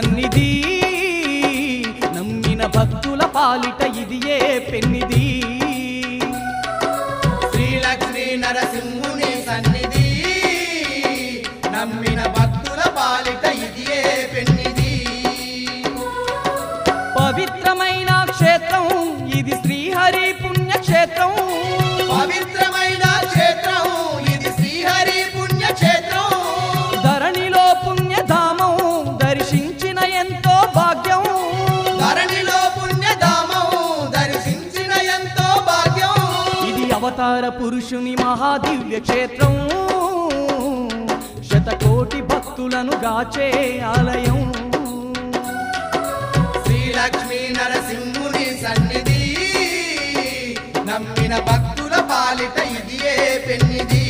సన్నిధి నమ్మిన భక్తుల పాలిట ఇదియే పెన్నిది శ్రీలక్ష్మీ నరసింహుని సన్నిధి నమ్మిన భక్తుల పాలిట ఇదియే పెన్నిది పవిత్రమైన క్షేత్రం ఇది శ్రీహరి పుణ్యక్షేత్రం పవిత్రమైన క్షేత్రం ఇది శ్రీహరి పుణ్యక్షేత్రం ధరణిలో పుణ్యధామం దర్శించిన ఎంతో భాగ్యం ధరణిలో పుణ్యధామం దర్శించిన ఎంతో భాగ్యం ఇది అవతార పురుషుని మహాదివ్య క్షేత్రం శతకోటి భక్తులను గాచే ఆలయం శ్రీలక్ష్మీ నరసింహుని సన్నిధి నమ్మిన భక్తుల పాలిట ఇదియే పెన్నిది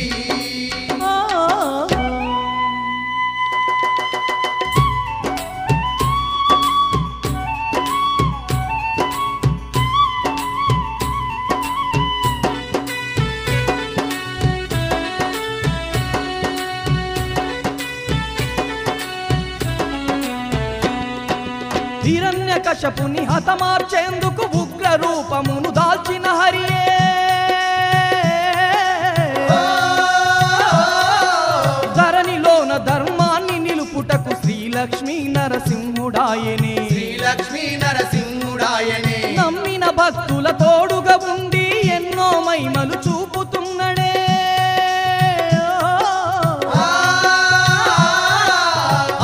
హిరణ్యకశపుని హతమార్చేందుకు ఉగ్ర రూపమును దాల్చిన హరియే ధరణిలోన ధర్మాన్ని నిలుపుటకు శ్రీలక్ష్మీ నరసింహుడాయనే శ్రీలక్ష్మీ నరసింహుడాయనే నమ్మిన భక్తుల తోడుగా ఉండి ఎన్నో మహిమలు చూపుతున్నడే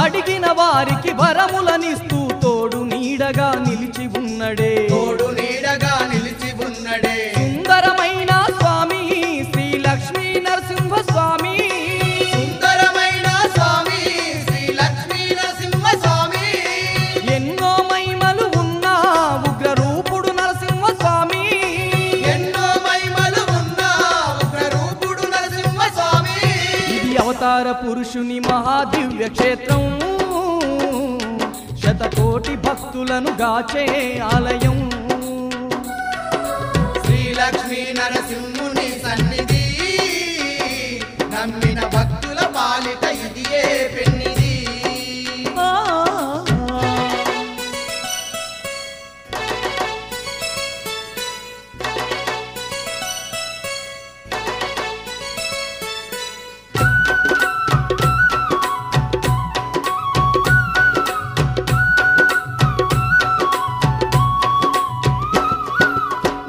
అడిగిన వారికి వరములనిస్తూ తోడు నీడగా నిలిచి ఉన్నడే తోడు నీడగా నిలిచి ఉన్నడే సుందరమైన స్వామి శ్రీలక్ష్మీ నరసింహ స్వామి సుందరమైన స్వామి శ్రీలక్ష్మీ నరసింహ స్వామి ఎన్నో మహిమలు ఉన్న ఉగ్ర రూపుడు నరసింహ స్వామి ఎన్నో మహిమలు ఉన్న ఉగ్ర రూపుడు నరసింహ స్వామి ఇది అవతార పురుషుని మహాదివ్య క్షేత్రం శతకోటి భక్తులను గాచే ఆలయం శ్రీలక్ష్మీ నరసింహుని సన్నిధి నమ్మిన భక్తుల పాలిట ఇదియే పెన్నిది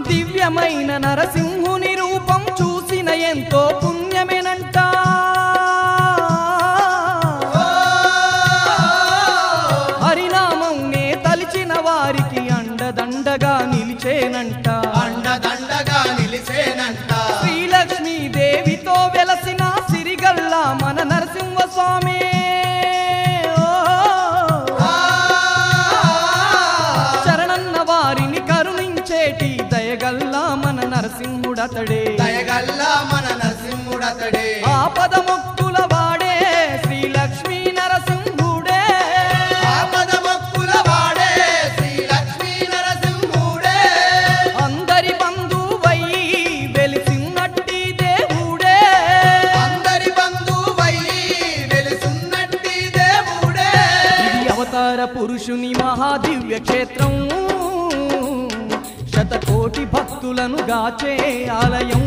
దివ్యమైన నరసింహుని రూపం చూసిన ఎంతో పుణ్యమేనంట హరినామం నే తలిచిన వారికి అండదండగా నిలిచేనంట అండదండగా నిలిసేనంట శ్రీలక్ష్మీ దేవితో వెలసిన సిరిగల్ల మన నరసింహ స్వామి శరణన్న వారిని కరుణించేటి దయగల్లా మన నరసింహుడతడే దయగల్లా మన నరసింహుడతడే ఆపద మొక్కుల వాడే శ్రీలక్ష్మీ నరసింహుడే ఆపద మొక్కుల వాడే శ్రీలక్ష్మీ నరసింహుడే అందరి బంధువై వెలిసిన్నట్టి దేవుడే అందరి బంధువై వెలుసున్నట్టి దేవుడే ఇది అవతార పురుషుని మహాదివ్య క్షేత్రం శతకోటి భక్తులను గాచే ఆలయం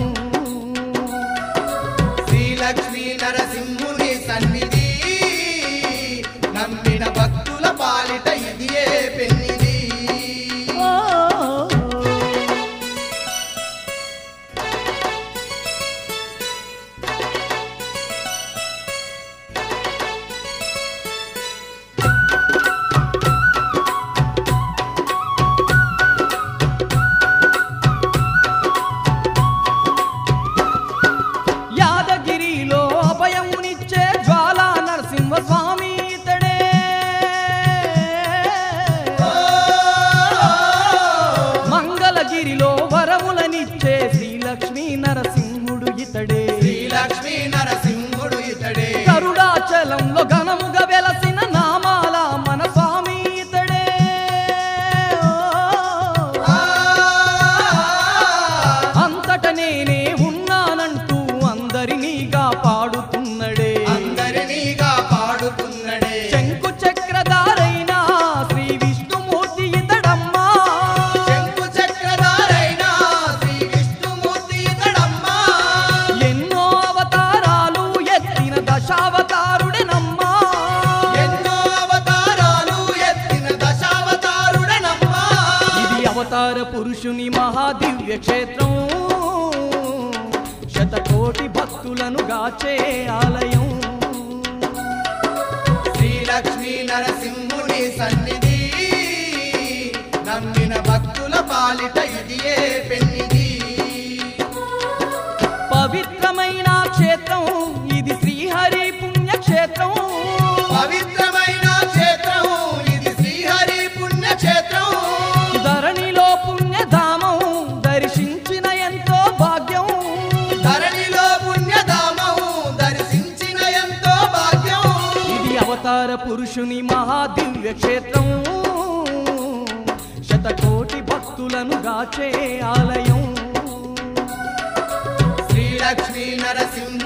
శ్రీలక్ష్మీ నరసింహుని సన్నిధి నమ్మిన భక్తుల పాలిట ఇదియే పెన్నిది యాదగిరిలో అభయమునిచ్చే జ్వాలా నరసింహ స్వామి ఇతడే మంగళగిరిలో వరములనిచ్చే శ్రీలక్ష్మీ నరసింహుడు ఇతడే శ్రీలక్ష్మీ నరసింహుడు ఇతడే గరుడాచలంలో ఘనముగా వెలసిన నామాల మన స్వామి ఇతడే అంతట నేనే ఉన్నానంటూ అందరినీ కాపాడుతున్నడే అందరినీ కాపాడుతున్నడే శంకు చక్రధారైన పురుషుని మహాదివ్య క్షేత్రం శతకోటి భక్తులను గాచే ఆలయం శ్రీలక్ష్మీ నరసింహుని సన్నిధి నమ్మిన భక్తుల పాలిట ఇదియే పెన్నిది పవిత్రమైన క్షేత్రం ఇది శ్రీహరి పుణ్యక్షేత్రం పవిత్రమైన క్షేత్రం ఇది శ్రీహరి పుణ్యక్షేత్రం ధరణిలో పుణ్యధామం దర్శించిన ఎంతో భాగ్యం ధరణిలో పుణ్యధామం దర్శించిన ఎంతో భాగ్యం ఇది అవతార పురుషుని మహాదివ్య క్షేత్రం శతకోటి భక్తులను గాచే ఆలయం శ్రీలక్ష్మీ నరసింహ